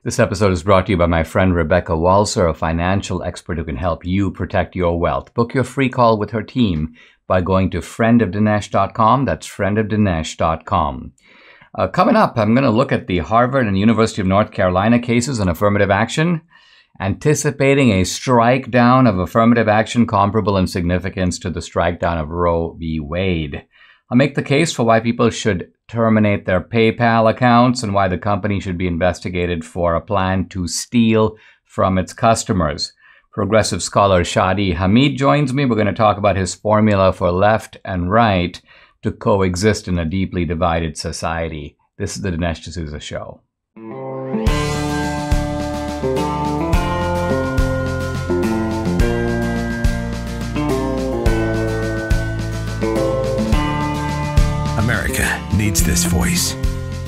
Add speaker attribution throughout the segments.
Speaker 1: This episode is brought to you by my friend Rebecca Walser, a financial expert who can help you protect your wealth. Book your free call with her team by going to friendofdinesh.com. That's friendofdinesh.com. Coming up, I'm going to look at the Harvard and University of North Carolina cases on affirmative action, anticipating a strike down of affirmative action comparable in significance to the strike down of Roe v. Wade. I'll make the case for why people should terminate their PayPal accounts and why the company should be investigated for a plan to steal from its customers. Progressive scholar Shadi Hamid joins me. We're going to talk about his formula for left and right to coexist in a deeply divided society. This is the Dinesh D'Souza Show.
Speaker 2: America needs this voice.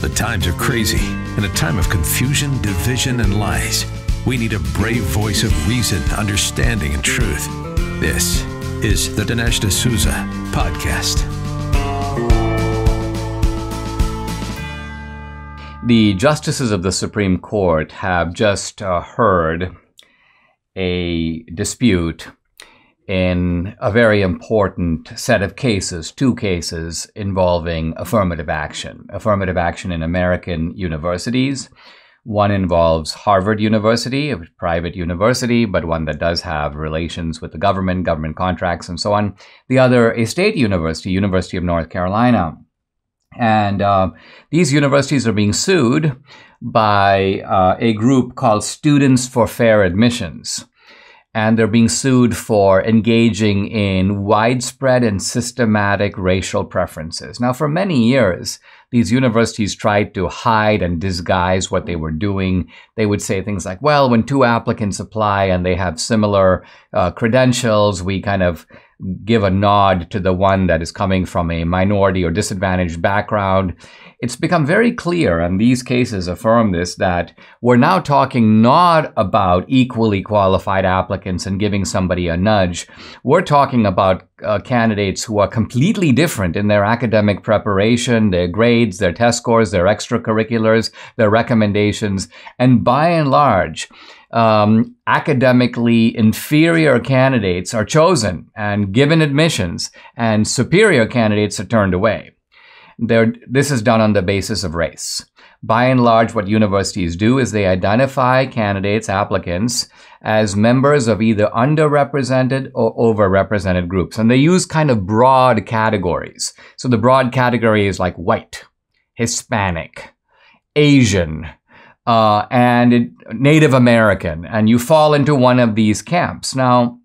Speaker 2: The times are crazy. In a time of confusion, division, and lies, we need a brave voice of reason, understanding, and truth. This is the Dinesh D'Souza Podcast.
Speaker 1: The justices of the Supreme Court have just heard a dispute in a very important set of cases, two cases involving affirmative action. Affirmative action in American universities. One involves Harvard University, a private university, but one that does have relations with the government contracts, and so on. The other, a state university, University of North Carolina. And these universities are being sued by a group called Students for Fair Admissions. And they're being sued for engaging in widespread and systematic racial preferences. Now, for many years, these universities tried to hide and disguise what they were doing. They would say things like, well, when two applicants apply and they have similar credentials, we kind of give a nod to the one that is coming from a minority or disadvantaged background. It's become very clear, and these cases affirm this, that we're now talking not about equally qualified applicants and giving somebody a nudge. We're talking about candidates who are completely different in their academic preparation, their grades, their test scores, their extracurriculars, their recommendations, and by and large, academically inferior candidates are chosen and given admissions, and superior candidates are turned away. This is done on the basis of race. By and large, what universities do is they identify candidates, applicants, as members of either underrepresented or overrepresented groups. And they use kind of broad categories. So the broad category is like white, Hispanic, Asian, and Native American. And you fall into one of these camps. Now,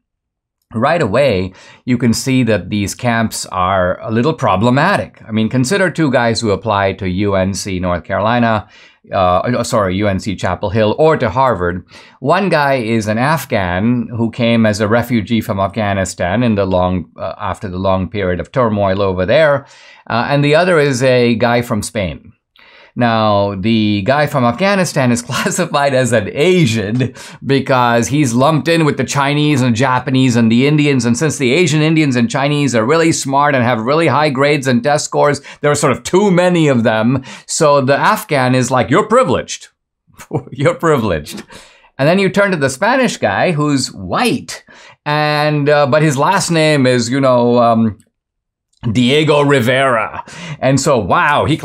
Speaker 1: right away, you can see that these camps are a little problematic. I mean, consider two guys who apply to UNC North Carolina, UNC Chapel Hill, or to Harvard. One guy is an Afghan who came as a refugee from Afghanistan in the after the long period of turmoil over there, and the other is a guy from Spain. Now, the guy from Afghanistan is classified as an Asian because he's lumped in with the Chinese and Japanese and the Indians. And since the Asian, Indians, and Chinese are really smart and have really high grades and test scores, there are sort of too many of them. So the Afghan is like, you're privileged. You're privileged. And then you turn to the Spanish guy who's white, and but his last name is, Diego Rivera. And so, wow, he's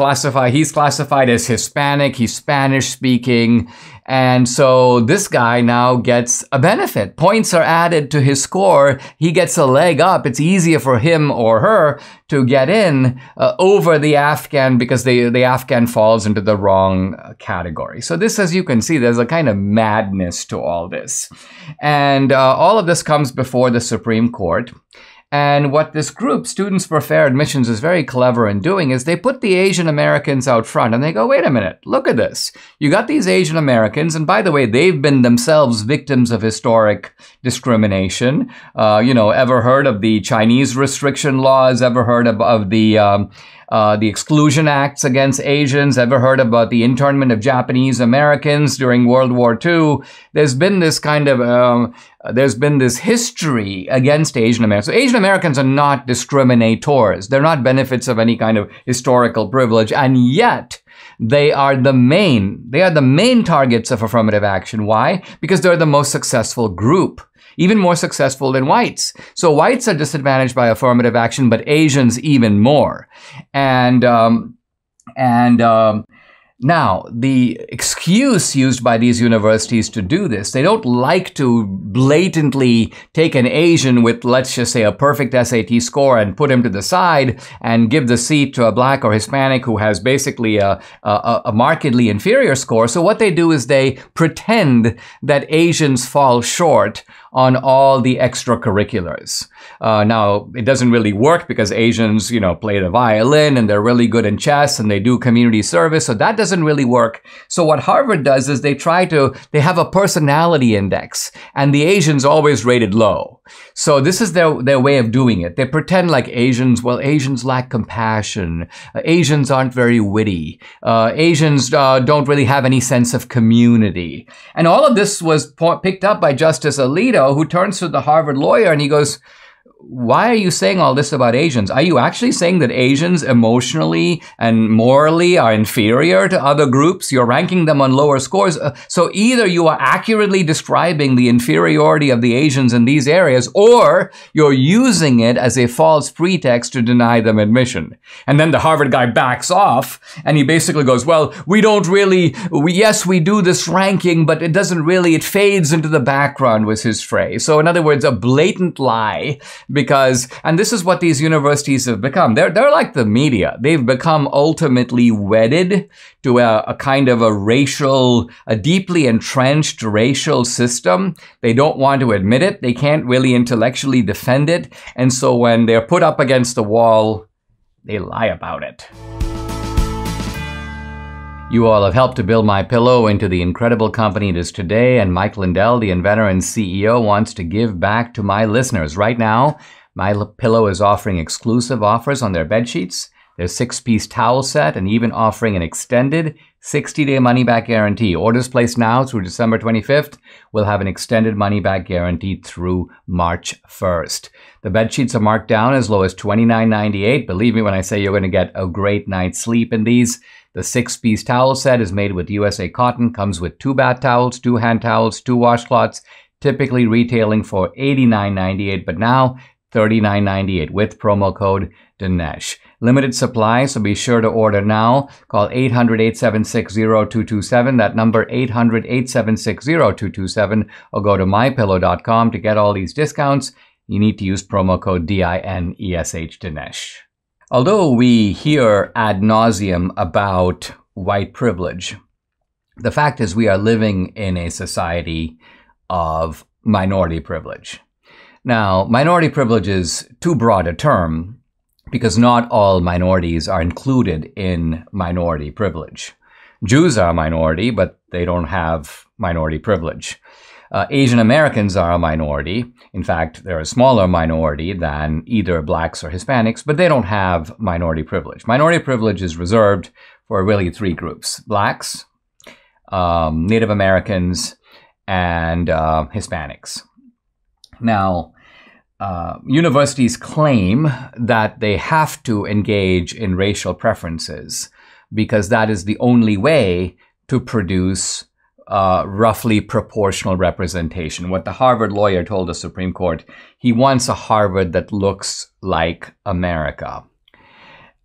Speaker 1: classified as Hispanic, he's Spanish speaking. And so this guy now gets a benefit. Points are added to his score. He gets a leg up. It's easier for him or her to get in over the Afghan because the Afghan falls into the wrong category. So this, as you can see, there's a kind of madness to all this. And all of this comes before the Supreme Court. And what this group, Students for Fair Admissions, is very clever in doing is they put the Asian Americans out front and they go, wait a minute, look at this. You got these Asian Americans, and by the way, they've been themselves victims of historic discrimination. Ever heard of the Chinese restriction laws? Ever heard of the Exclusion Acts against Asians? Ever heard about the internment of Japanese Americans during World War II? There's been this kind of there's been this history against Asian Americans. So Asian Americans are not discriminators. They're not benefits of any kind of historical privilege. And yet, they are the main targets of affirmative action. Why? Because they're the most successful group, even more successful than whites. So whites are disadvantaged by affirmative action, but Asians even more. Now, the excuse used by these universities to do this, they don't like to blatantly take an Asian with, let's just say, a perfect SAT score and put him to the side and give the seat to a black or Hispanic who has basically a markedly inferior score. So what they do is they pretend that Asians fall short on all the extracurriculars. Now, it doesn't really work because Asians, play the violin and they're really good in chess and they do community service. So that doesn't really work. So what Harvard does is they have a personality index, and the Asians always rated low. So this is their way of doing it. They pretend like Asians lack compassion. Asians aren't very witty. Asians don't really have any sense of community. And all of this was picked up by Justice Alito, who turns to the Harvard lawyer and he goes, why are you saying all this about Asians? Are you actually saying that Asians emotionally and morally are inferior to other groups? You're ranking them on lower scores. So either you are accurately describing the inferiority of the Asians in these areas, or you're using it as a false pretext to deny them admission. And then the Harvard guy backs off and he basically goes, well, we do this ranking, but it fades into the background, was his phrase. So in other words, a blatant lie. And this is what these universities have become. They're like the media. They've become ultimately wedded to a kind of a deeply entrenched racial system. They don't want to admit it. They can't really intellectually defend it. And so when they're put up against the wall, they lie about it. You all have helped to build my pillow into the incredible company it is today, and Mike Lindell, the inventor and CEO, wants to give back to my listeners. Right now, My Pillow is offering exclusive offers on their bed sheets, their 6-piece towel set, and even offering an extended 60-day money-back guarantee. Orders placed now through December 25th will have an extended money-back guarantee through March 1st. The bed sheets are marked down as low as $29.98. Believe me when I say you're going to get a great night's sleep in these. The 6-piece towel set is made with USA cotton, comes with 2 bath towels, 2 hand towels, 2 washcloths, typically retailing for $89.98, but now $39.98 with promo code Dinesh. Limited supply, so be sure to order now. Call 800-876-0227. That number, 800-876-0227, or go to mypillow.com to get all these discounts. You need to use promo code DINESH, Dinesh. Although we hear ad nauseum about white privilege, the fact is we are living in a society of minority privilege. Now, minority privilege is too broad a term because not all minorities are included in minority privilege. Jews are a minority, but they don't have minority privilege. Asian Americans are a minority. In fact, they're a smaller minority than either blacks or Hispanics, but they don't have minority privilege. Minority privilege is reserved for really 3 groups: blacks, Native Americans, and Hispanics. Now, universities claim that they have to engage in racial preferences because that is the only way to produce roughly proportional representation. What the Harvard lawyer told the Supreme Court, he wants a Harvard that looks like America.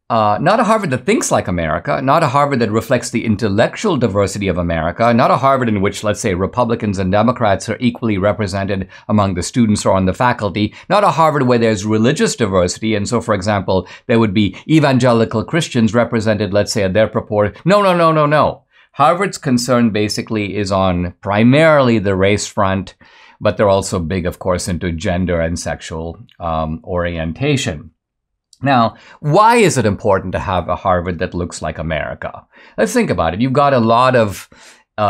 Speaker 1: Not a Harvard that thinks like America, not a Harvard that reflects the intellectual diversity of America, not a Harvard in which, let's say, Republicans and Democrats are equally represented among the students or on the faculty, not a Harvard where there's religious diversity, and so, for example, there would be evangelical Christians represented, let's say, at their proportion. No. Harvard's concern basically is on primarily the race front, but they're also big, of course, into gender and sexual orientation. Now, why is it important to have a Harvard that looks like America? Let's think about it. You've got a lot of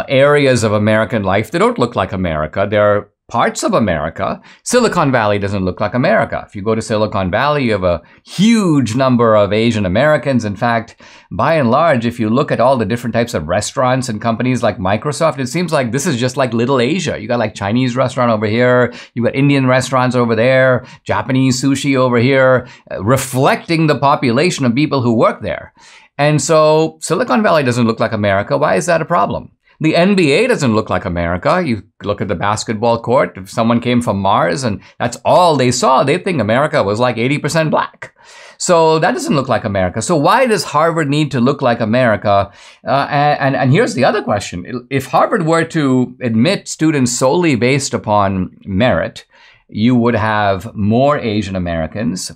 Speaker 1: areas of American life that don't look like America. They're parts of America. Silicon Valley doesn't look like America. If you go to Silicon Valley, you have a huge number of Asian Americans. In fact, by and large, if you look at all the different types of restaurants and companies like Microsoft, it seems like this is just like Little Asia. You got like Chinese restaurant over here, you got Indian restaurants over there, Japanese sushi over here, reflecting the population of people who work there. And so Silicon Valley doesn't look like America. Why is that a problem? The NBA doesn't look like America. You look at the basketball court. If someone came from Mars and that's all they saw, they'd think America was like 80% black. So that doesn't look like America. So why does Harvard need to look like America? And here's the other question. If Harvard were to admit students solely based upon merit, you would have more Asian Americans.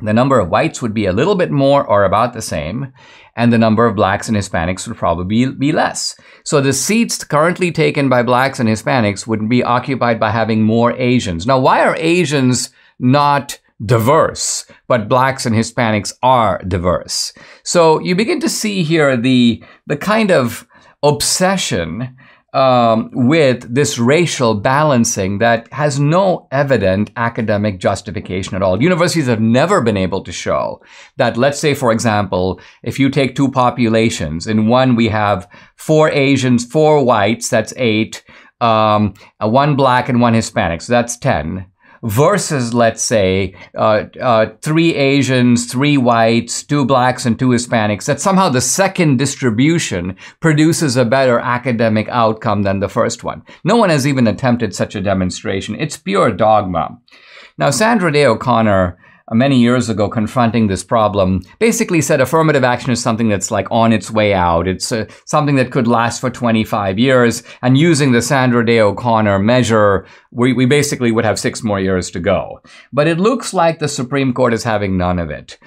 Speaker 1: The number of whites would be a little bit more or about the same, and the number of blacks and Hispanics would probably be less. So the seats currently taken by blacks and Hispanics would be occupied by having more Asians. Now, why are Asians not diverse, but blacks and Hispanics are diverse? So you begin to see here the kind of obsession with this racial balancing that has no evident academic justification at all. Universities have never been able to show that, let's say, for example, if you take two populations, in one we have 4 Asians, 4 whites, that's 8, 1 black and 1 Hispanic, so that's 10. Versus, let's say, 3 Asians, 3 whites, 2 blacks, and 2 Hispanics, that somehow the second distribution produces a better academic outcome than the first one. No one has even attempted such a demonstration. It's pure dogma. Now, Sandra Day O'Connor, many years ago, confronting this problem, basically said affirmative action is something that's like on its way out. It's something that could last for 25 years. And using the Sandra Day O'Connor measure, we basically would have 6 more years to go. But it looks like the Supreme Court is having none of it.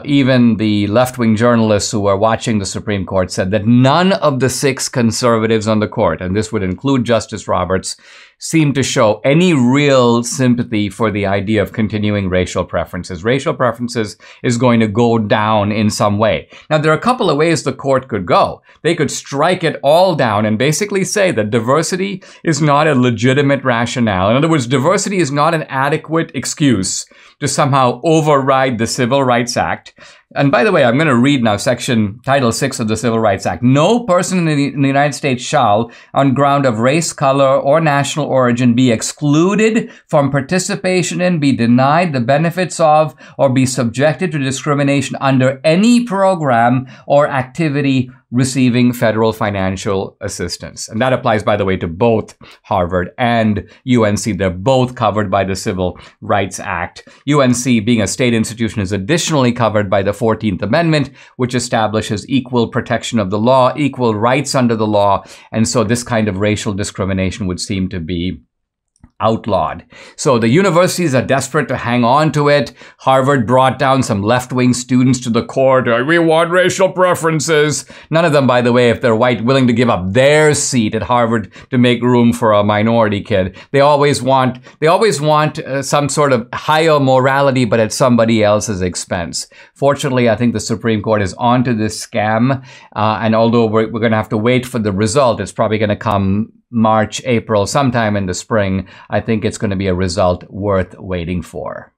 Speaker 1: Even the left-wing journalists who are watching the Supreme Court said that none of the 6 conservatives on the court, and this would include Justice Roberts, seem to show any real sympathy for the idea of continuing racial preferences. Racial preferences is going to go down in some way. Now, there are a couple of ways the court could go. They could strike it all down and basically say that diversity is not a legitimate rationale. In other words, diversity is not an adequate excuse to somehow override the Civil Rights Act. And by the way, I'm going to read now Title 6 of the Civil Rights Act. No person in the United States shall, on ground of race, color, or national origin, be excluded from participation in, be denied the benefits of, or be subjected to discrimination under any program or activity receiving federal financial assistance. And that applies, by the way, to both Harvard and UNC. They're both covered by the Civil Rights Act. UNC, being a state institution, is additionally covered by the 14th Amendment, which establishes equal protection of the law, equal rights under the law. And so this kind of racial discrimination would seem to be outlawed. So the universities are desperate to hang on to it. Harvard brought down some left-wing students to the court. We want racial preferences. None of them, by the way, if they're white, willing to give up their seat at Harvard to make room for a minority kid. They always want some sort of higher morality, but at somebody else's expense. Fortunately, I think the Supreme Court is onto this scam. And although we're going to have to wait for the result, it's probably going to come March, April, sometime in the spring. I think it's going to be a result worth waiting for.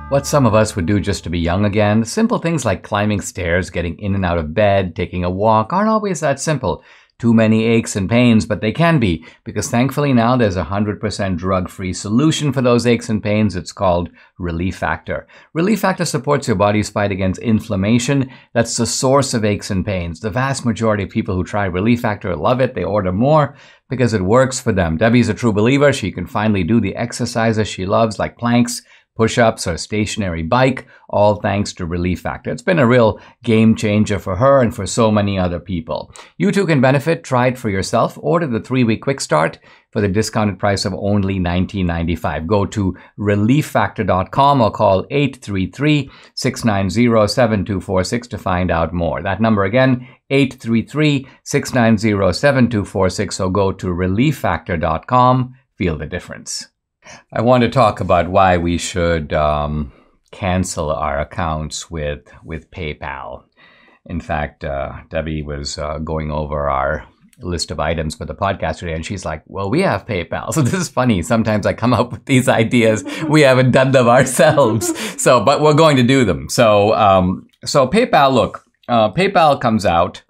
Speaker 1: What some of us would do just to be young again, simple things like climbing stairs, getting in and out of bed, taking a walk, aren't always that simple. Too many aches and pains, but they can be, because thankfully now there's a 100% drug-free solution for those aches and pains. It's called Relief Factor. Relief Factor supports your body's fight against inflammation. That's the source of aches and pains. The vast majority of people who try Relief Factor love it. They order more because it works for them. Debbie's a true believer. She can finally do the exercises she loves, like planks, push-ups, or a stationary bike, all thanks to Relief Factor. It's been a real game changer for her and for so many other people. You too can benefit. Try it for yourself. Order the 3-week quick start for the discounted price of only $19.95. Go to relieffactor.com or call 833-690-7246 to find out more. That number again, 833-690-7246. So go to relieffactor.com. Feel the difference. I want to talk about why we should cancel our accounts with PayPal. In fact, Debbie was going over our list of items for the podcast today, and she's like, well, we have PayPal. So this is funny. Sometimes I come up with these ideas. We haven't done them ourselves. But we're going to do them. So PayPal, look, PayPal comes out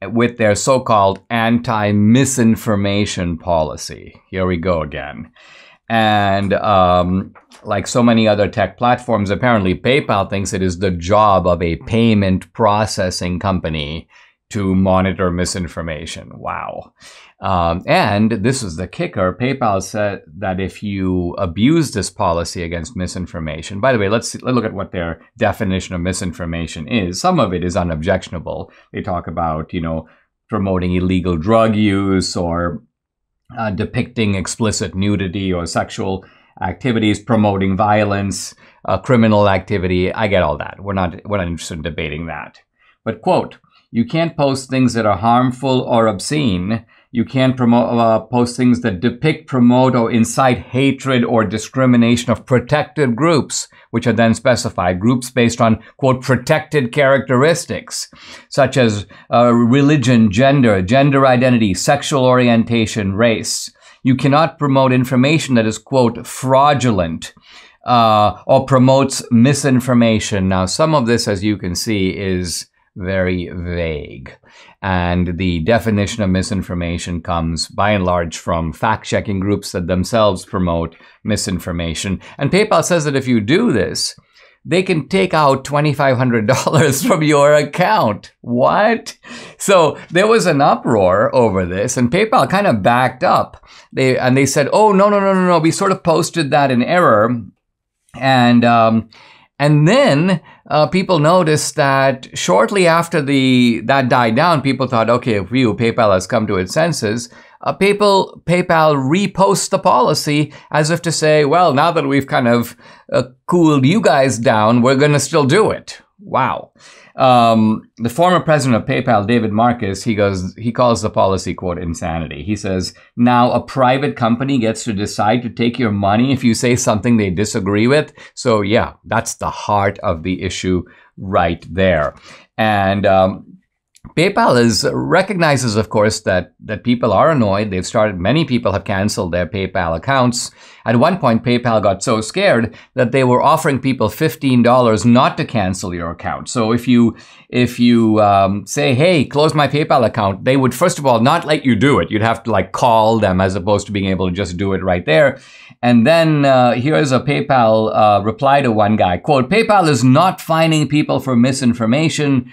Speaker 1: with their so-called anti-misinformation policy. Here we go again. And like so many other tech platforms, apparently PayPal thinks it is the job of a payment processing company to monitor misinformation. Wow. And this is the kicker. PayPal said that if you abuse this policy against misinformation, by the way, let's look at what their definition of misinformation is. Some of it is unobjectionable. They talk about, promoting illegal drug use or depicting explicit nudity or sexual activities, promoting violence, criminal activity. I get all that. We're not interested in debating that. But quote, you can't post things that are harmful or obscene. You can't post things that depict, promote, or incite hatred or discrimination of protected groups, which are then specified, groups based on, quote, protected characteristics, such as religion, gender identity, sexual orientation, race. You cannot promote information that is, quote, fraudulent, or promotes misinformation. Now, some of this, as you can see, is very vague. And the definition of misinformation comes by and large from fact-checking groups that themselves promote misinformation. And PayPal says that if you do this, they can take out $2,500 from your account. What? So there was an uproar over this, and PayPal kind of backed up. They said, oh, no, we sort of posted that in error. And then people noticed that shortly after that died down, people thought, okay, PayPal has come to its senses. PayPal reposts the policy as if to say, well, now that we've kind of cooled you guys down, we're going to still do it. Wow. The former president of PayPal, David Marcus, he calls the policy, quote, insanity. He says, now a private company gets to decide to take your money if you say something they disagree with. So yeah, that's the heart of the issue right there. And PayPal recognizes, of course, that people are annoyed. Many people have canceled their PayPal accounts. At one point, PayPal got so scared that they were offering people $15 not to cancel your account. So if you say, hey, close my PayPal account, they would, first of all, not let you do it. You'd have to call them as opposed to being able to just do it right there. And then here's a PayPal reply to one guy, quote, PayPal is not fining people for misinformation,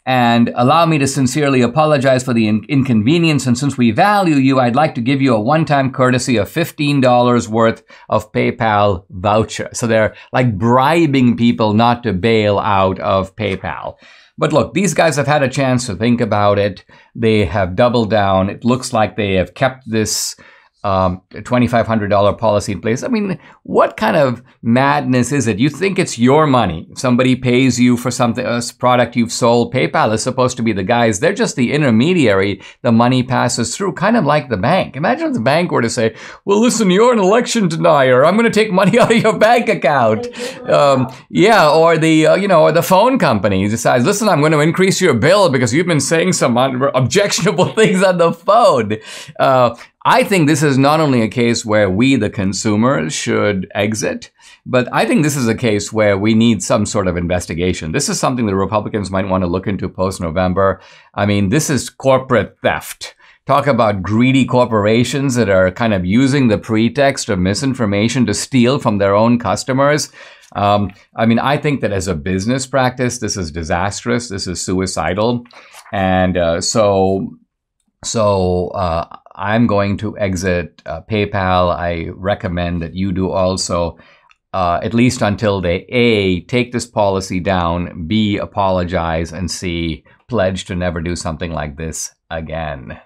Speaker 1: and allow me to sincerely apologize for the inconvenience. And since we value you, I'd like to give you a one-time courtesy of $15 worth of PayPal voucher. So they're bribing people not to bail out of PayPal. But look, these guys have had a chance to think about it. They have doubled down. It looks like they have kept this $2,500 policy in place. I mean, what kind of madness is it? You think it's your money. Somebody pays you for something, a product you've sold. PayPal is supposed to be the guys. They're just the intermediary. The money passes through, kind of like the bank. Imagine if the bank were to say, well, listen, you're an election denier. I'm going to take money out of your bank account. Yeah, or the phone company decides, listen, I'm going to increase your bill because you've been saying some objectionable things on the phone. I think this is not only a case where we, the consumers, should exit, but I think this is a case where we need some sort of investigation. This is something the Republicans might want to look into post-November. I mean, this is corporate theft. Talk about greedy corporations that are kind of using the pretext of misinformation to steal from their own customers. I mean, I think that as a business practice, this is disastrous. This is suicidal. And so I'm going to exit PayPal. I recommend that you do also, at least until they A, take this policy down, B, apologize, and C, pledge to never do something like this again.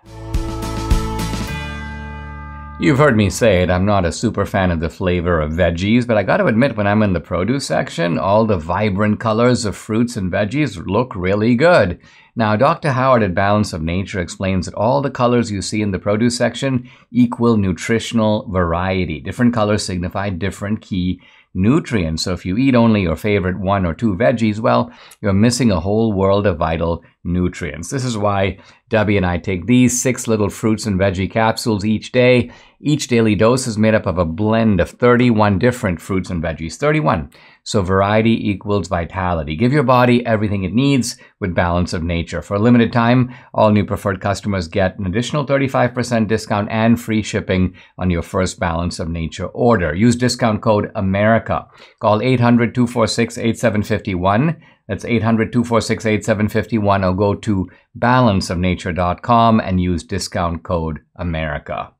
Speaker 1: You've heard me say it, I'm not a super fan of the flavor of veggies, but I got to admit, when I'm in the produce section, all the vibrant colors of fruits and veggies look really good. Now, Dr. Howard at Balance of Nature explains that all the colors you see in the produce section equal nutritional variety. Different colors signify different key nutrients. So if you eat only your favorite 1 or 2 veggies, well, you're missing a whole world of vital nutrients. This is why Debbie and I take these 6 little fruits and veggie capsules each day. Each daily dose is made up of a blend of 31 different fruits and veggies. 31. So variety equals vitality. Give your body everything it needs with Balance of Nature. For a limited time, all new preferred customers get an additional 35% discount and free shipping on your first Balance of Nature order. Use discount code AMERICA. Call 800-246-8751. That's 800-246-8751, or go to balanceofnature.com and use discount code AMERICA.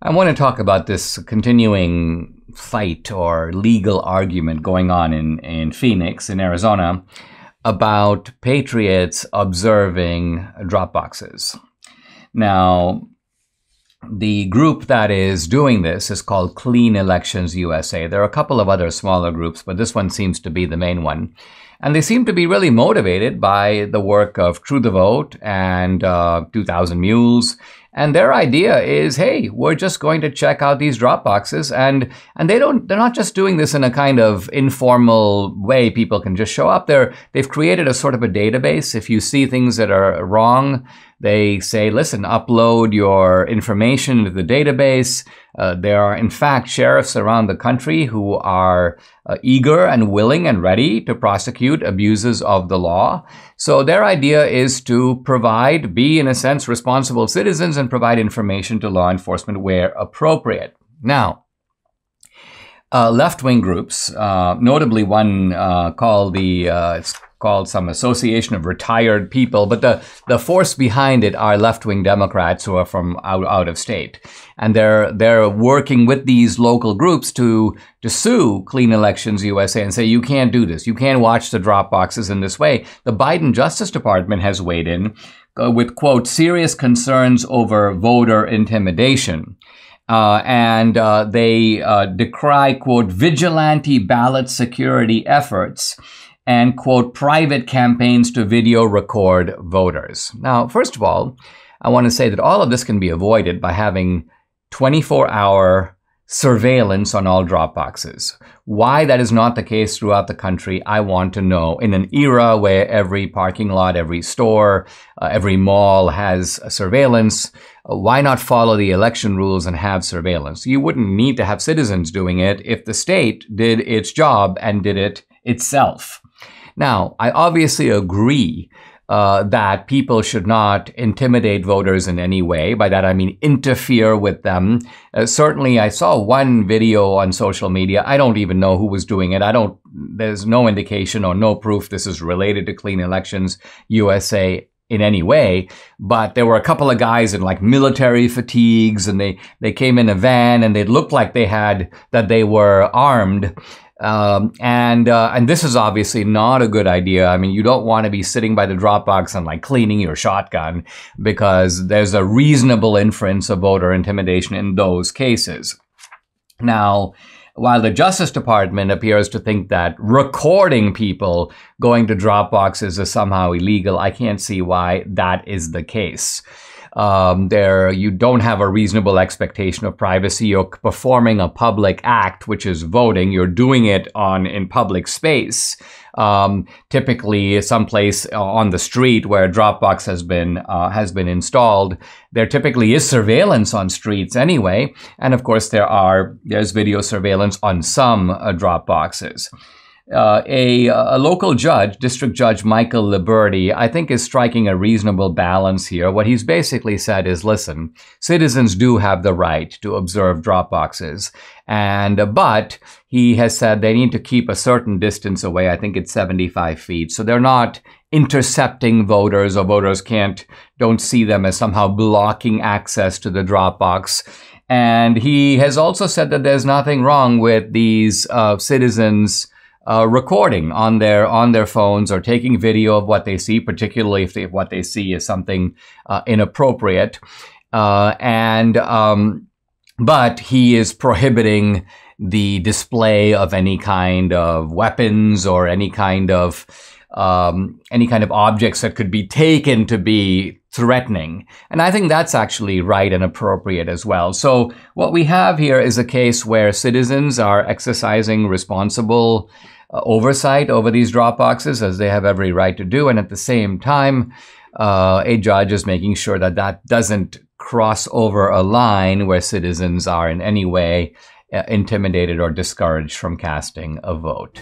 Speaker 1: I want to talk about this continuing fight or legal argument going on in Phoenix, in Arizona, about patriots observing drop boxes. Now, the group that is doing this is called Clean Elections USA. There are a couple of other smaller groups, but this one seems to be the main one. And they seem to be really motivated by the work of True the Vote and 2000 Mules. And their idea is, hey, we're just going to check out these drop boxes. And they're not just doing this in a kind of informal way people can just show up. They've created a sort of a database. If you see things that are wrong, they say, listen, upload your information into the database. There are, in fact, sheriffs around the country who are eager and willing and ready to prosecute abuses of the law. So their idea is to be, in a sense, responsible citizens and provide information to law enforcement where appropriate. Now, left-wing groups, notably one called it's called some Association of Retired People, but the force behind it are left-wing Democrats who are from out of state. And they're working with these local groups to sue Clean Elections USA and say, you can't do this. You can't watch the drop boxes in this way. The Biden Justice Department has weighed in with, quote, serious concerns over voter intimidation. And they decry, quote, vigilante ballot security efforts and, quote, private campaigns to video record voters. Now, first of all, I want to say that all of this can be avoided by having 24-hour surveillance on all drop boxes. Why that is not the case throughout the country, I want to know. In an era where every parking lot, every store, every mall has surveillance, why not follow the election rules and have surveillance? You wouldn't need to have citizens doing it if the state did its job and did it itself. Now, I obviously agree that people should not intimidate voters in any way. By that, I mean interfere with them. Certainly, I saw one video on social media. I don't even know who was doing it. There's no indication or no proof this is related to Clean Elections USA in any way, but there were a couple of guys in like military fatigues, and they came in a van, and they looked like they were armed. And this is obviously not a good idea. I mean, you don't want to be sitting by the drop box and like cleaning your shotgun, because there's a reasonable inference of voter intimidation in those cases. Now, while the Justice Department appears to think that recording people going to drop boxes is somehow illegal, I can't see why that is the case. You don't have a reasonable expectation of privacy. You're performing a public act, which is voting. You're doing it in public space. Typically someplace on the street where a Dropbox has been installed. There typically is surveillance on streets anyway. And of course there's video surveillance on some Dropboxes. A local judge, District Judge Michael Liberty, I think is striking a reasonable balance here. What he's basically said is, listen, citizens do have the right to observe drop boxes, but he has said they need to keep a certain distance away. I think it's 75 feet. So they're not intercepting voters, or voters don't see them as somehow blocking access to the drop box. And he has also said that there's nothing wrong with these citizens recording on their phones or taking video of what they see, particularly if what they see is something inappropriate. But he is prohibiting the display of any kind of weapons or any kind of objects that could be taken to be threatening. And I think that's actually right and appropriate as well. So what we have here is a case where citizens are exercising responsible oversight over these drop boxes, as they have every right to do. And at the same time, a judge is making sure that that doesn't cross over a line where citizens are in any way intimidated or discouraged from casting a vote.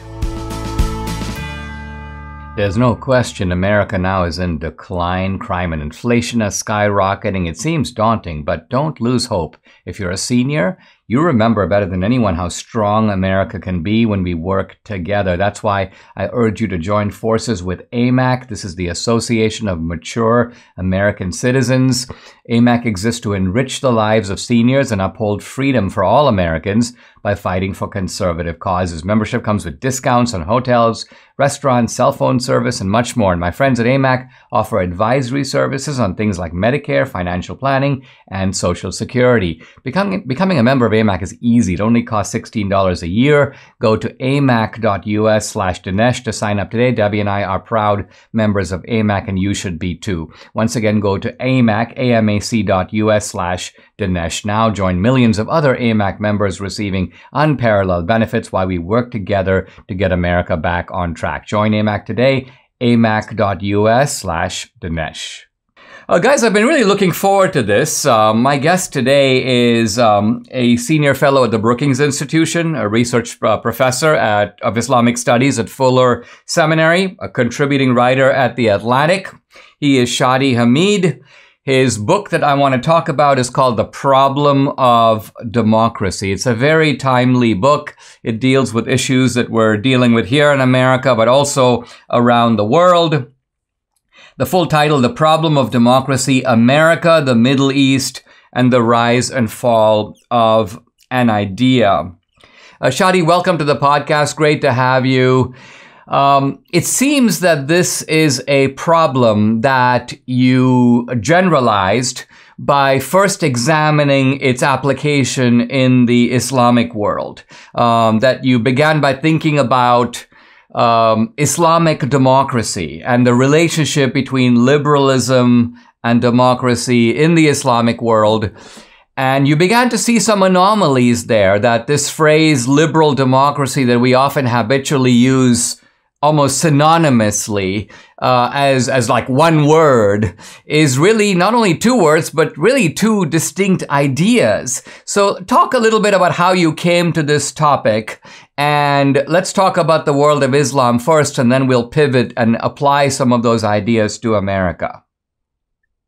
Speaker 1: There's no question America now is in decline. Crime and inflation are skyrocketing. It seems daunting, but don't lose hope. If you're a senior, you remember better than anyone how strong America can be when we work together. That's why I urge you to join forces with AMAC. This is the Association of Mature American Citizens. AMAC exists to enrich the lives of seniors and uphold freedom for all Americans by fighting for conservative causes. Membership comes with discounts on hotels, restaurants, cell phone service, and much more. And my friends at AMAC offer advisory services on things like Medicare, financial planning, and Social Security. Becoming a member of AMAC is easy. It only costs $16 a year. Go to amac.us/Dinesh to sign up today. Debbie and I are proud members of AMAC, and you should be too. Once again, go to amac.us/Dinesh now. Join millions of other AMAC members receiving unparalleled benefits while we work together to get America back on track. Join AMAC today, amac.us/Dinesh. Guys, I've been really looking forward to this. My guest today is a senior fellow at the Brookings Institution, a research professor of Islamic Studies at Fuller Seminary, a contributing writer at The Atlantic. He is Shadi Hamid. His book that I want to talk about is called The Problem of Democracy. It's a very timely book. It deals with issues that we're dealing with here in America, but also around the world. The full title, The Problem of Democracy, America, the Middle East, and the Rise and Fall of an Idea. Shadi, welcome to the podcast. Great to have you. It seems that this is a problem that you generalized by first examining its application in the Islamic world. That you began by thinking about Islamic democracy and the relationship between liberalism and democracy in the Islamic world. And you began to see some anomalies there, that this phrase liberal democracy that we often habitually use almost synonymously as like one word is really not only two words, but really two distinct ideas. So talk a little bit about how you came to this topic, and let's talk about the world of Islam first, and then we'll pivot and apply some of those ideas to America.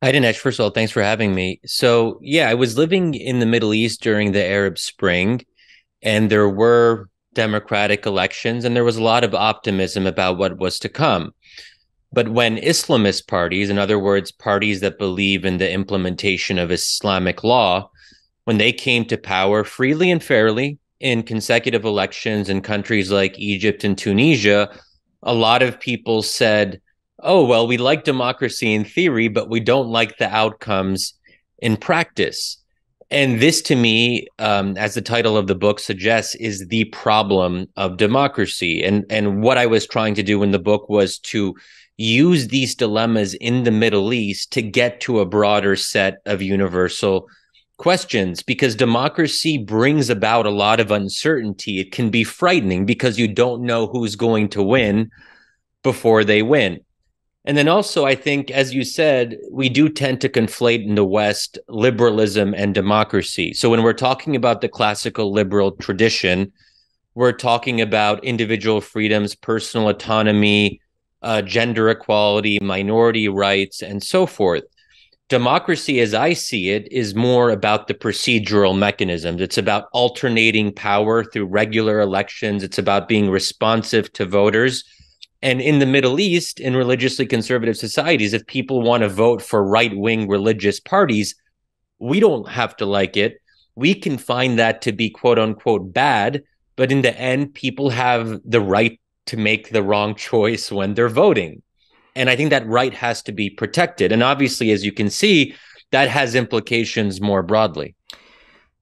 Speaker 3: Hi, Dinesh. First of all, thanks for having me. So yeah, I was living in the Middle East during the Arab Spring, and there were democratic elections, and there was a lot of optimism about what was to come. But when Islamist parties, in other words, parties that believe in the implementation of Islamic law, when they came to power freely and fairly in consecutive elections in countries like Egypt and Tunisia, a lot of people said, oh, well, we like democracy in theory, but we don't like the outcomes in practice. And this, to me, as the title of the book suggests, is the problem of democracy. And what I was trying to do in the book was to use these dilemmas in the Middle East to get to a broader set of universal questions, because democracy brings about a lot of uncertainty. It can be frightening because you don't know who's going to win before they win. And then also, I think, as you said, we do tend to conflate in the West liberalism and democracy. So when we're talking about the classical liberal tradition, we're talking about individual freedoms, personal autonomy, gender equality, minority rights, and so forth. Democracy, as I see it, is more about the procedural mechanisms. It's about alternating power through regular elections. It's about being responsive to voters. And in the Middle East, in religiously conservative societies, if people want to vote for right-wing religious parties, we don't have to like it. We can find that to be quote unquote bad, but in the end, people have the right to make the wrong choice when they're voting. And I think that right has to be protected. And obviously, as you can see, that has implications more broadly.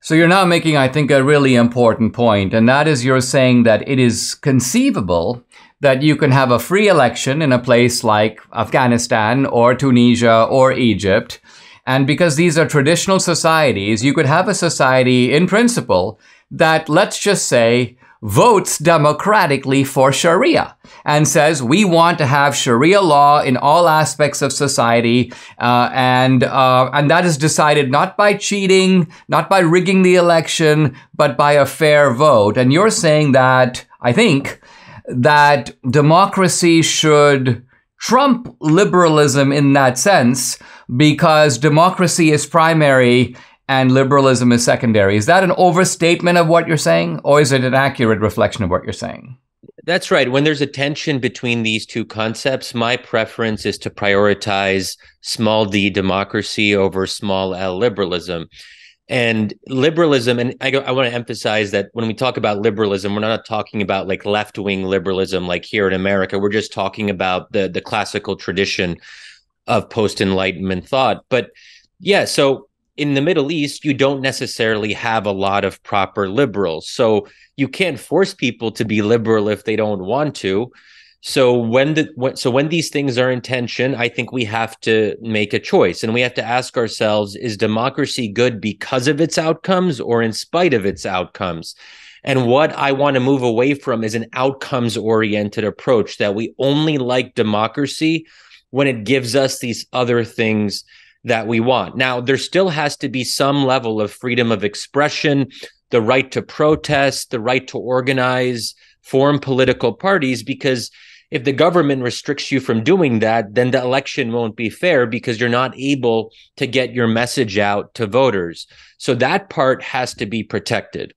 Speaker 1: So you're now making, I think, a really important point, and that is you're saying that it is conceivable that you can have a free election in a place like Afghanistan or Tunisia or Egypt. And because these are traditional societies, you could have a society in principle that, let's just say, votes democratically for Sharia and says we want to have Sharia law in all aspects of society, and that is decided not by cheating, not by rigging the election, but by a fair vote. And you're saying that, I think, that democracy should trump liberalism in that sense because democracy is primary and liberalism is secondary. Is that an overstatement of what you're saying, or is it an accurate reflection of what you're saying?
Speaker 3: That's right. When there's a tension between these two concepts, my preference is to prioritize small d democracy over small l liberalism. And liberalism, and I want to emphasize that when we talk about liberalism, we're not talking about like left-wing liberalism like here in America. We're just talking about the classical tradition of post-Enlightenment thought. But yeah, so in the Middle East, you don't necessarily have a lot of proper liberals. So you can't force people to be liberal if they don't want to. So when these things are in tension, I think we have to make a choice, and we have to ask ourselves, is democracy good because of its outcomes or in spite of its outcomes? And what I want to move away from is an outcomes-oriented approach, that we only like democracy when it gives us these other things that we want. Now, there still has to be some level of freedom of expression, the right to protest, the right to organize, form political parties, because if the government restricts you from doing that, then the election won't be fair because you're not able to get your message out to voters. So that part has to be protected.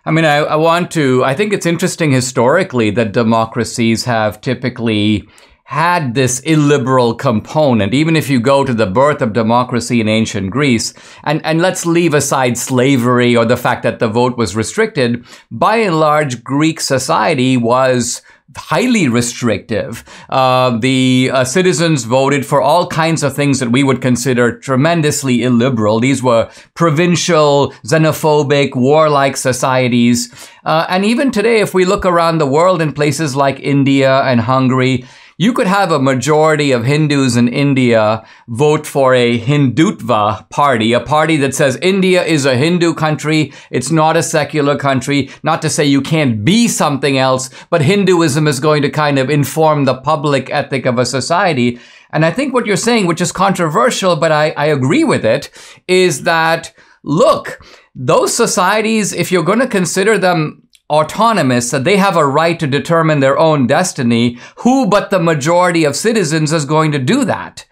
Speaker 1: I mean, I think it's interesting historically that democracies have typically had this illiberal component. Even if you go to the birth of democracy in ancient Greece, and let's leave aside slavery or the fact that the vote was restricted, by and large, Greek society was highly restrictive. The citizens voted for all kinds of things that we would consider tremendously illiberal. These were provincial, xenophobic, warlike societies. And even today, if we look around the world in places like India and Hungary, you could have a majority of Hindus in India vote for a Hindutva party, a party that says India is a Hindu country, it's not a secular country. Not to say you can't be something else, but Hinduism is going to kind of inform the public ethic of a society. And I think what you're saying, which is controversial, but I agree with it, is that, look, those societies, if you're going to consider them autonomous, that they have a right to determine their own destiny, who but the majority of citizens is going to do that?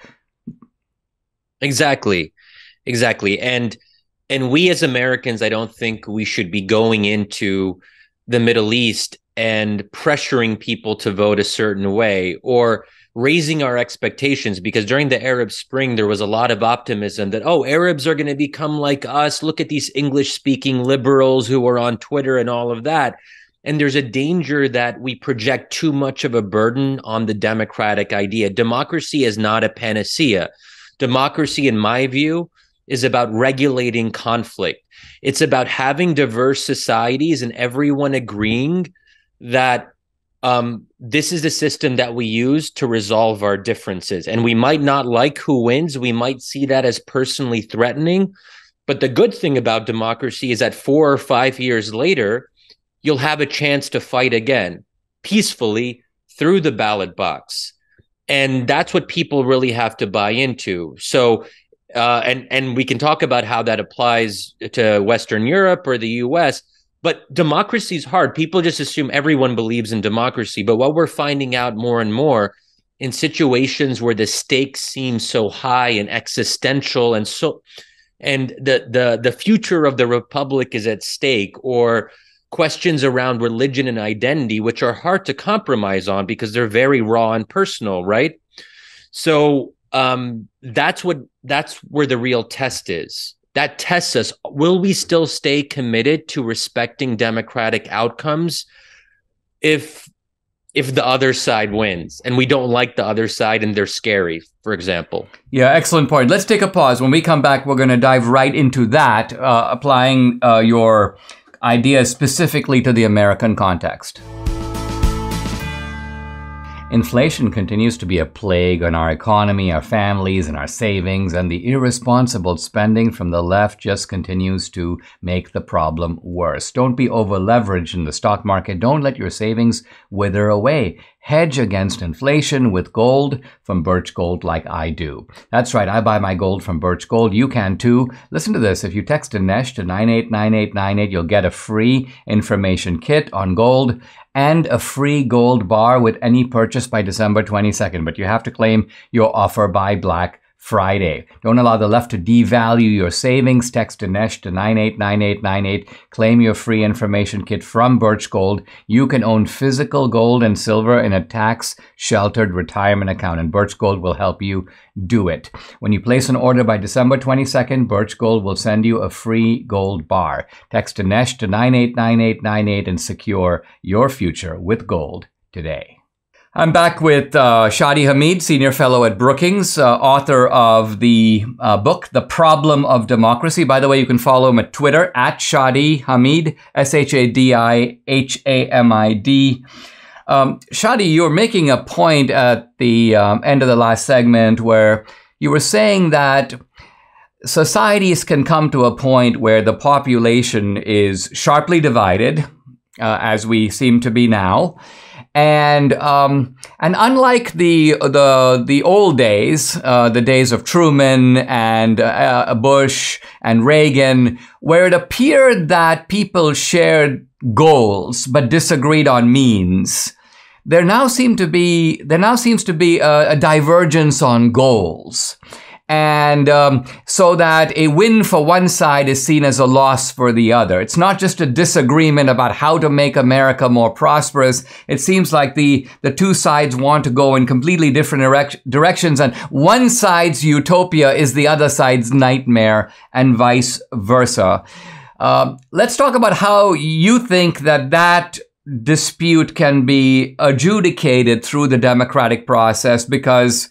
Speaker 3: Exactly. And we as Americans, I don't think we should be going into the Middle East and pressuring people to vote a certain way or raising our expectations, because during the Arab Spring, there was a lot of optimism that, oh, Arabs are going to become like us. Look at these English-speaking liberals who are on Twitter and all of that. And there's a danger that we project too much of a burden on the democratic idea. Democracy is not a panacea. Democracy, in my view, is about regulating conflict. It's about having diverse societies and everyone agreeing that this is the system that we use to resolve our differences. And we might not like who wins. We might see that as personally threatening. But the good thing about democracy is that 4 or 5 years later, you'll have a chance to fight again peacefully through the ballot box. And that's what people really have to buy into. So, and we can talk about how that applies to Western Europe or the US. But democracy is hard. People just assume everyone believes in democracy. But what we're finding out more and more in situations where the stakes seem so high and existential and the future of the republic is at stake, or questions around religion and identity, which are hard to compromise on because they're very raw and personal, right? So that's where the real test is. That tests us. Will we still stay committed to respecting democratic outcomes if the other side wins and we don't like the other side and they're scary, for example?
Speaker 1: Yeah, excellent point. Let's take a pause. When we come back, we're going to dive right into that, applying your ideas specifically to the American context. Inflation continues to be a plague on our economy, our families, and our savings, and the irresponsible spending from the left just continues to make the problem worse. Don't be over-leveraged in the stock market. Don't let your savings wither away. Hedge against inflation with gold from Birch Gold like I do. That's right, I buy my gold from Birch Gold. You can too. Listen to this. If you text Dinesh to 989898, you'll get a free information kit on gold and a free gold bar with any purchase by December 22nd. But you have to claim your offer by Black Friday. Don't allow the left to devalue your savings. Text Dinesh to 989898. Claim your free information kit from Birch Gold. You can own physical gold and silver in a tax-sheltered retirement account, and Birch Gold will help you do it. When you place an order by December 22nd, Birch Gold will send you a free gold bar. Text Dinesh to 989898 and secure your future with gold today. I'm back with Shadi Hamid, Senior Fellow at Brookings, author of the book, The Problem of Democracy. By the way, you can follow him at Twitter, at Shadi Hamid, Shadihamid. Shadi, you were making a point at the end of the last segment where you were saying that societies can come to a point where the population is sharply divided, as we seem to be now. And unlike the old days, the days of Truman and Bush and Reagan, where it appeared that people shared goals but disagreed on means, there now seems to be a divergence on goals. And so that a win for one side is seen as a loss for the other. It's not just a disagreement about how to make America more prosperous. It seems like the two sides want to go in completely different directions, and one side's utopia is the other side's nightmare, and vice versa. Let's talk about how you think that dispute can be adjudicated through the democratic process, because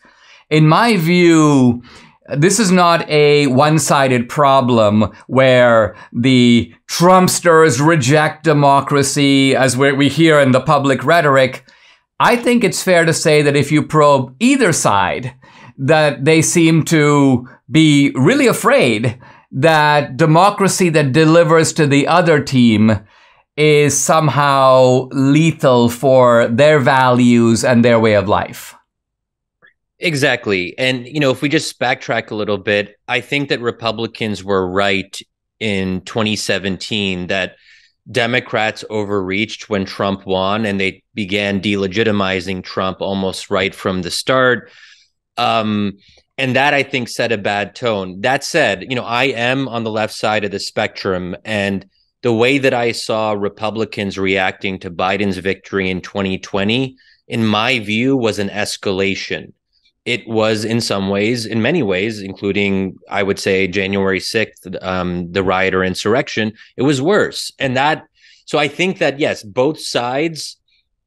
Speaker 1: in my view, this is not a one-sided problem where the Trumpsters reject democracy, as we hear in the public rhetoric. I think it's fair to say that if you probe either side, that they seem to be really afraid that democracy that delivers to the other team is somehow lethal for their values and their way of life.
Speaker 3: Exactly. And, if we just backtrack a little bit, I think that Republicans were right in 2017 that Democrats overreached when Trump won, and they began delegitimizing Trump almost right from the start. And that, I think, set a bad tone. That said, I am on the left side of the spectrum, and the way that I saw Republicans reacting to Biden's victory in 2020, in my view, was an escalation. It was in many ways, including, I would say, January 6th, the riot or insurrection, it was worse. So I think that, yes, both sides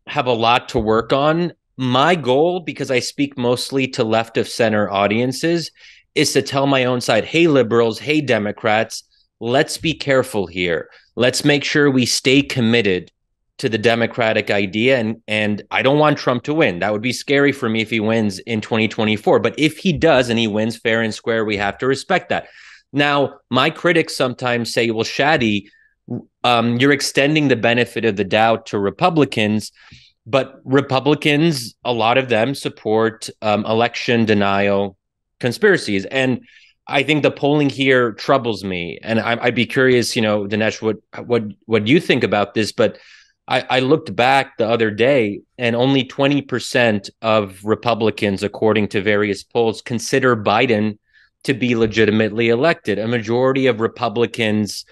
Speaker 3: have a lot to work on. My goal, because I speak mostly to left of center audiences, is to tell my own side, hey, liberals, hey, Democrats, let's be careful here. Let's make sure we stay committed to the democratic idea. And I don't want Trump to win. That would be scary for me if he wins in 2024. But if he does and he wins fair and square, we have to respect that. Now, my critics sometimes say, well, Shadi, you're extending the benefit of the doubt to Republicans. But Republicans, a lot of them support election denial conspiracies. And I think the polling here troubles me. And I'd be curious, Dinesh, what you think about this. But I looked back the other day, and only 20% of Republicans, according to various polls, consider Biden to be legitimately elected. A majority of Republicans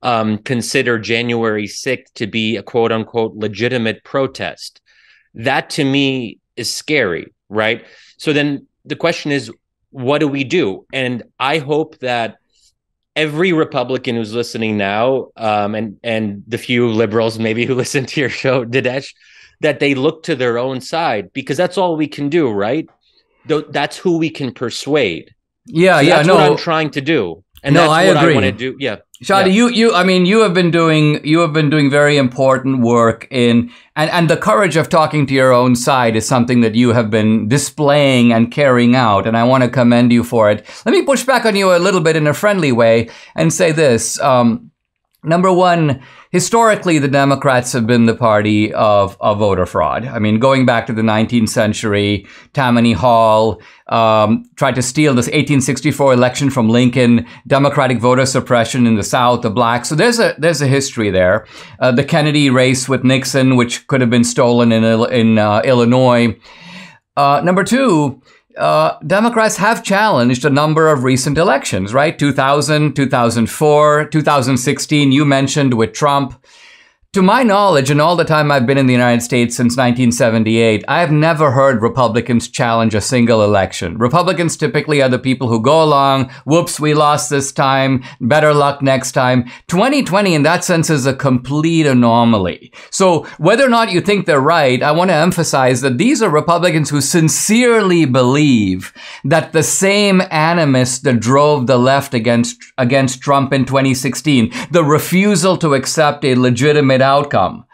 Speaker 3: consider January 6th to be a quote unquote legitimate protest. That to me is scary, right? So then the question is, what do we do? And I hope that every Republican who's listening now, and the few liberals maybe who listen to your show, Dinesh, that they look to their own side, because that's all we can do, right? That's who we can persuade.
Speaker 1: Yeah,
Speaker 3: so
Speaker 1: yeah,
Speaker 3: that's
Speaker 1: no,
Speaker 3: what I'm trying to do, and
Speaker 1: no,
Speaker 3: that's
Speaker 1: I
Speaker 3: what
Speaker 1: agree.
Speaker 3: I want to do. Yeah,
Speaker 1: Shadi, you have been doing very important work and the courage of talking to your own side is something that you have been displaying and carrying out, and I want to commend you for it. Let me push back on you a little bit in a friendly way and say this. Number one, historically, the Democrats have been the party of voter fraud. I mean, going back to the 19th century, Tammany Hall tried to steal this 1864 election from Lincoln, Democratic voter suppression in the South, the blacks. So there's a history there. The Kennedy race with Nixon, which could have been stolen in Illinois. Number two, Democrats have challenged a number of recent elections, right? 2000, 2004, 2016, you mentioned with Trump. To my knowledge, and all the time I've been in the United States since 1978, I have never heard Republicans challenge a single election. Republicans typically are the people who go along, whoops, we lost this time, better luck next time. 2020 in that sense is a complete anomaly. So whether or not you think they're right, I want to emphasize that these are Republicans who sincerely believe that the same animus that drove the left against Trump in 2016, the refusal to accept a legitimate outcome,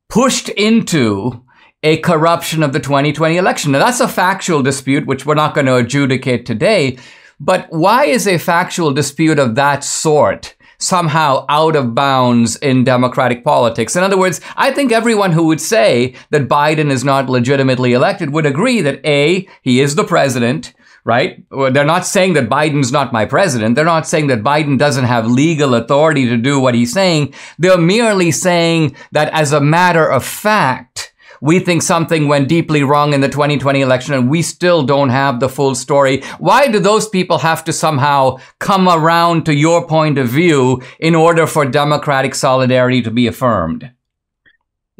Speaker 1: pushed into a corruption of the 2020 election. Now, that's a factual dispute, which we're not going to adjudicate today. But why is a factual dispute of that sort somehow out of bounds in democratic politics? In other words, I think everyone who would say that Biden is not legitimately elected would agree that A, he is the president, right? They're not saying that Biden's not my president. They're not saying that Biden doesn't have legal authority to do what he's saying. They're merely saying that as a matter of fact, we think something went deeply wrong in the 2020 election and we still don't have the full story. Why do those people have to somehow come around to your point of view in order for democratic solidarity to be affirmed?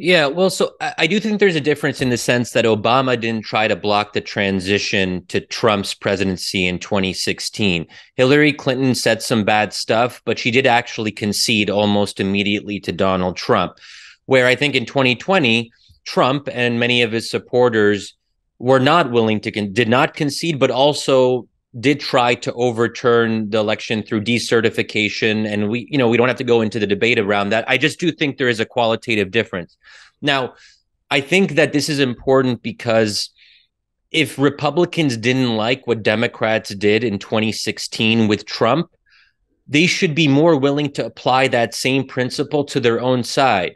Speaker 3: Yeah, well, so I do think there's a difference in the sense that Obama didn't try to block the transition to Trump's presidency in 2016. Hillary Clinton said some bad stuff, but she did actually concede almost immediately to Donald Trump, where I think in 2020, Trump and many of his supporters were not willing to, did not concede, but also did try to overturn the election through decertification. And we don't have to go into the debate around that. I just do think there is a qualitative difference. Now, I think that this is important because if Republicans didn't like what Democrats did in 2016 with Trump, they should be more willing to apply that same principle to their own side.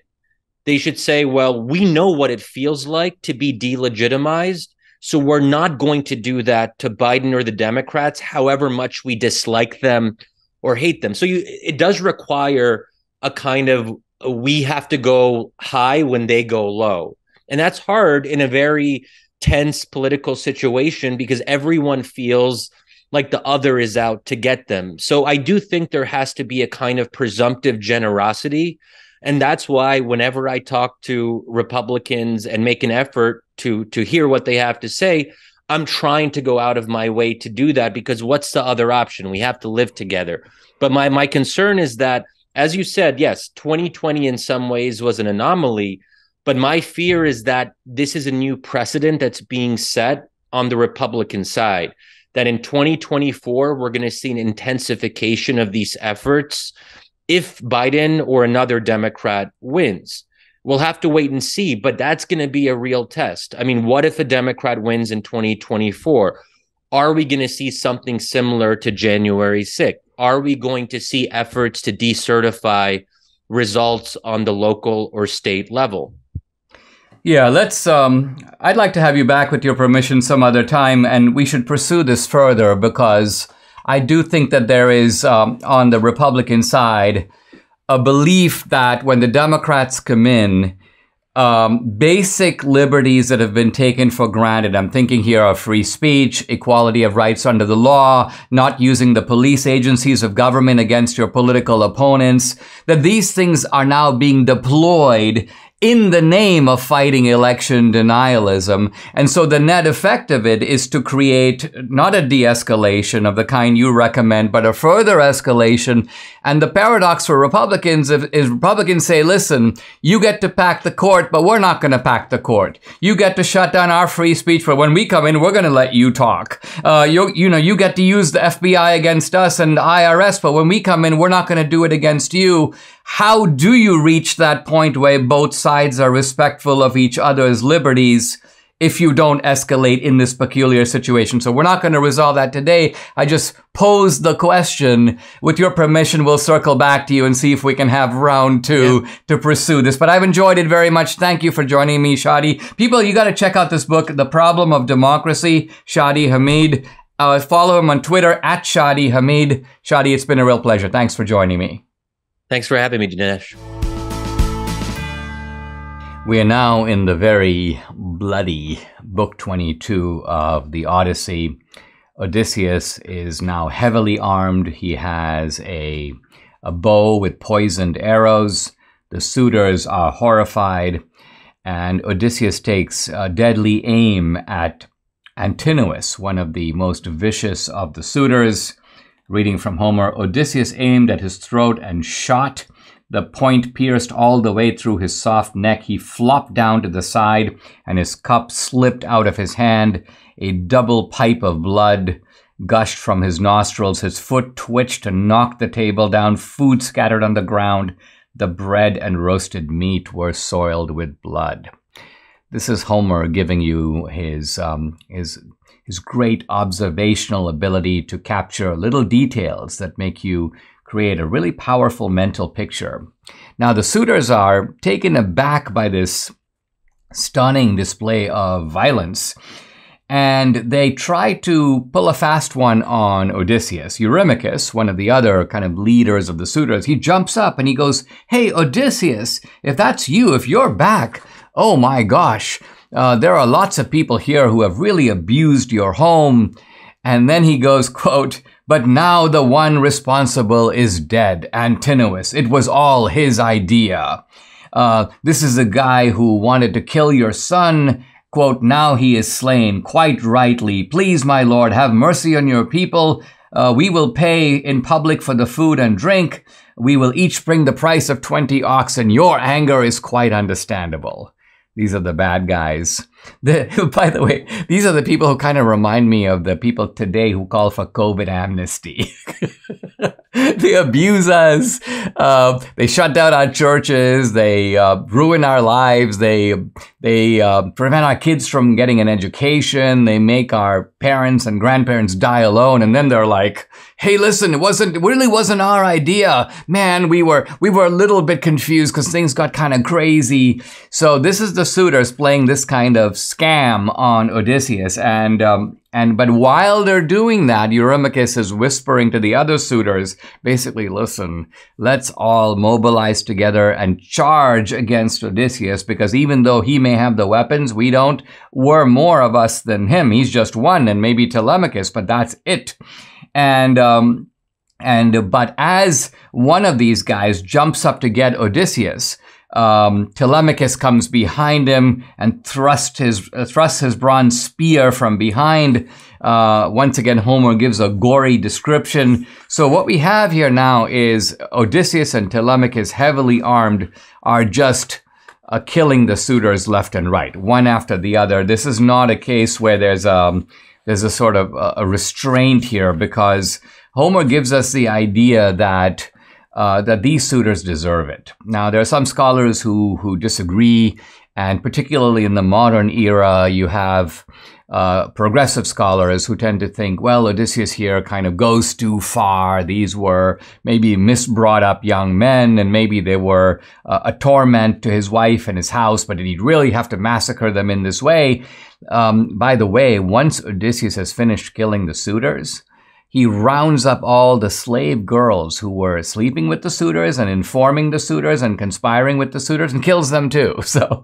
Speaker 3: They should say, well, we know what it feels like to be delegitimized. So we're not going to do that to Biden or the Democrats, however much we dislike them or hate them. So it does require a kind of, we have to go high when they go low. And that's hard in a very tense political situation because everyone feels like the other is out to get them. So I do think there has to be a kind of presumptive generosity. And that's why whenever I talk to Republicans and make an effort to hear what they have to say, I'm trying to go out of my way to do that because what's the other option? We have to live together. But my concern is that, as you said, yes, 2020 in some ways was an anomaly, but my fear is that this is a new precedent that's being set on the Republican side, that in 2024, we're going to see an intensification of these efforts if Biden or another Democrat wins. We'll have to wait and see, but that's going to be a real test. I mean, what if a Democrat wins in 2024? Are we going to see something similar to January 6th? Are we going to see efforts to decertify results on the local or state level?
Speaker 1: Yeah, I'd like to have you back with your permission some other time, and we should pursue this further because I do think that there is, on the Republican side, a belief that when the Democrats come in, basic liberties that have been taken for granted, I'm thinking here of free speech, equality of rights under the law, not using the police agencies of government against your political opponents, that these things are now being deployed in the name of fighting election denialism. And so the net effect of it is to create not a de-escalation of the kind you recommend, but a further escalation. And the paradox for Republicans is Republicans say, listen, you get to pack the court, but we're not going to pack the court. You get to shut down our free speech, but when we come in, we're going to let you talk. You get to use the FBI against us and the IRS, but when we come in, we're not going to do it against you. How do you reach that point where both sides are respectful of each other's liberties if you don't escalate in this peculiar situation? So we're not going to resolve that today. I just posed the question. With your permission, we'll circle back to you and see if we can have round two to pursue this. But I've enjoyed it very much. Thank you for joining me, Shadi. People, you got to check out this book, The Problem of Democracy, Shadi Hamid. Follow him on Twitter, @Shadi Hamid. Shadi, it's been a real pleasure. Thanks for joining me.
Speaker 3: Thanks for having me, Dinesh.
Speaker 1: We are now in the very bloody book 22 of the Odyssey. Odysseus is now heavily armed. He has a bow with poisoned arrows. The suitors are horrified, and Odysseus takes a deadly aim at Antinous, one of the most vicious of the suitors. Reading from Homer, Odysseus aimed at his throat and shot. The point pierced all the way through his soft neck. He flopped down to the side, and his cup slipped out of his hand. A double pipe of blood gushed from his nostrils. His foot twitched to knock the table down. Food scattered on the ground. The bread and roasted meat were soiled with blood. This is Homer giving you his great observational ability to capture little details that make you create a really powerful mental picture. Now, the suitors are taken aback by this stunning display of violence, and they try to pull a fast one on Odysseus. Eurymachus, one of the other kind of leaders of the suitors, he jumps up and he goes, "Hey, Odysseus, if that's you, if you're back, oh my gosh, there are lots of people here who have really abused your home." And then he goes, quote, "But now the one responsible is dead, Antinous. It was all his idea. This is a guy who wanted to kill your son. Quote, now he is slain, quite rightly. Please, my lord, have mercy on your people. We will pay in public for the food and drink. We will each bring the price of 20 oxen. Your anger is quite understandable." These are the bad guys. By the way, these are the people who kind of remind me of the people today who call for COVID amnesty. They abuse us. They shut down our churches. They ruin our lives. They prevent our kids from getting an education. They make our parents and grandparents die alone. And then they're like, "Hey, listen, it really wasn't our idea. Man, we were a little bit confused because things got kind of crazy." So this is the suitors playing this kind of scam on Odysseus. But while they're doing that, Eurymachus is whispering to the other suitors, basically, listen, let's all mobilize together and charge against Odysseus, because even though he may have the weapons, we don't. We're more of us than him. He's just one, and maybe Telemachus, but that's it. But as one of these guys jumps up to get Odysseus, Telemachus comes behind him and thrusts his bronze spear from behind. Once again, Homer gives a gory description. So what we have here now is Odysseus and Telemachus, heavily armed, are just killing the suitors left and right, one after the other. This is not a case where there's a sort of a restraint here, because Homer gives us the idea that these suitors deserve it. Now, there are some scholars who disagree, and particularly in the modern era, you have progressive scholars who tend to think, well, Odysseus here kind of goes too far. These were maybe misbrought up young men, and maybe they were a torment to his wife and his house, but did he really have to massacre them in this way? By the way, once Odysseus has finished killing the suitors, he rounds up all the slave girls who were sleeping with the suitors and informing the suitors and conspiring with the suitors, and kills them too. So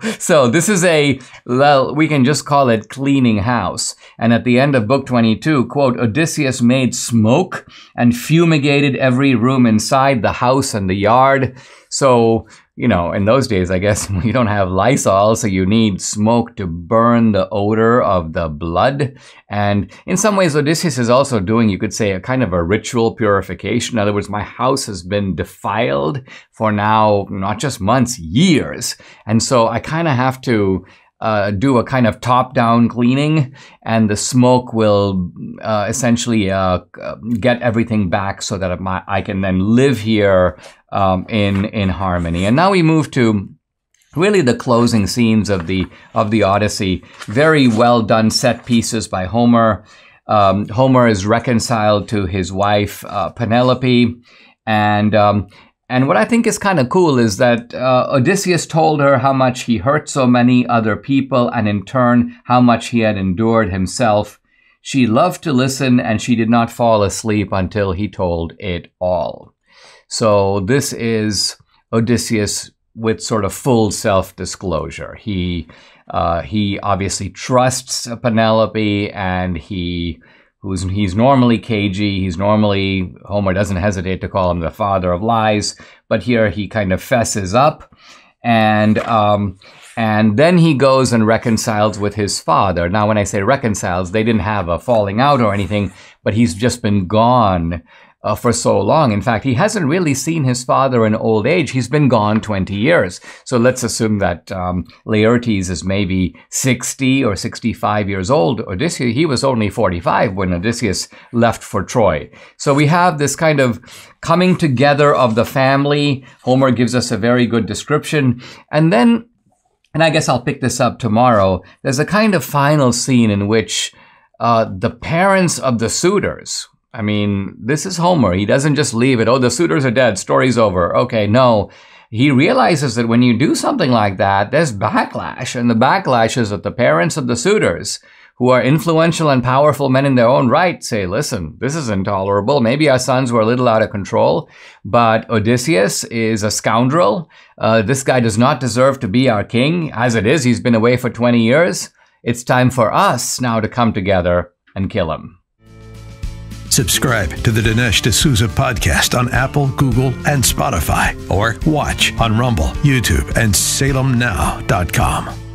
Speaker 1: this is we can just call it cleaning house. And at the end of book 22, quote, Odysseus made smoke and fumigated every room inside the house and the yard. So, in those days, I guess you don't have Lysol, so you need smoke to burn the odor of the blood. And in some ways, Odysseus is also doing, you could say, a kind of a ritual purification. In other words, my house has been defiled for now, not just months, years. And so I kind of have to do a kind of top-down cleaning, and the smoke will essentially get everything back so that I can then live here in harmony. And now we move to really the closing scenes of the Odyssey. Very well done set pieces by Homer. Homer is reconciled to his wife Penelope, and what I think is kind of cool is that Odysseus told her how much he hurt so many other people, and in turn, how much he had endured himself. She loved to listen, and she did not fall asleep until he told it all. So this is Odysseus with sort of full self-disclosure. He obviously trusts Penelope, and he's normally cagey. Homer doesn't hesitate to call him the father of lies, but here he kind of fesses up, and then he goes and reconciles with his father. Now, when I say reconciles, they didn't have a falling out or anything, but he's just been gone for so long. In fact, he hasn't really seen his father in old age. He's been gone 20 years. So let's assume that Laertes is maybe 60 or 65 years old. Odysseus, he was only 45 when Odysseus left for Troy. So we have this kind of coming together of the family. Homer gives us a very good description. And then, and I guess I'll pick this up tomorrow, there's a kind of final scene in which the parents of the suitors, I mean, this is Homer. He doesn't just leave it, oh, the suitors are dead, story's over. Okay, no. He realizes that when you do something like that, there's backlash. And the backlash is that the parents of the suitors, who are influential and powerful men in their own right, say, listen, this is intolerable. Maybe our sons were a little out of control, but Odysseus is a scoundrel. This guy does not deserve to be our king. As it is, he's been away for 20 years. It's time for us now to come together and kill him.
Speaker 2: Subscribe to the Dinesh D'Souza podcast on Apple, Google, and Spotify, or watch on Rumble, YouTube, and SalemNow.com.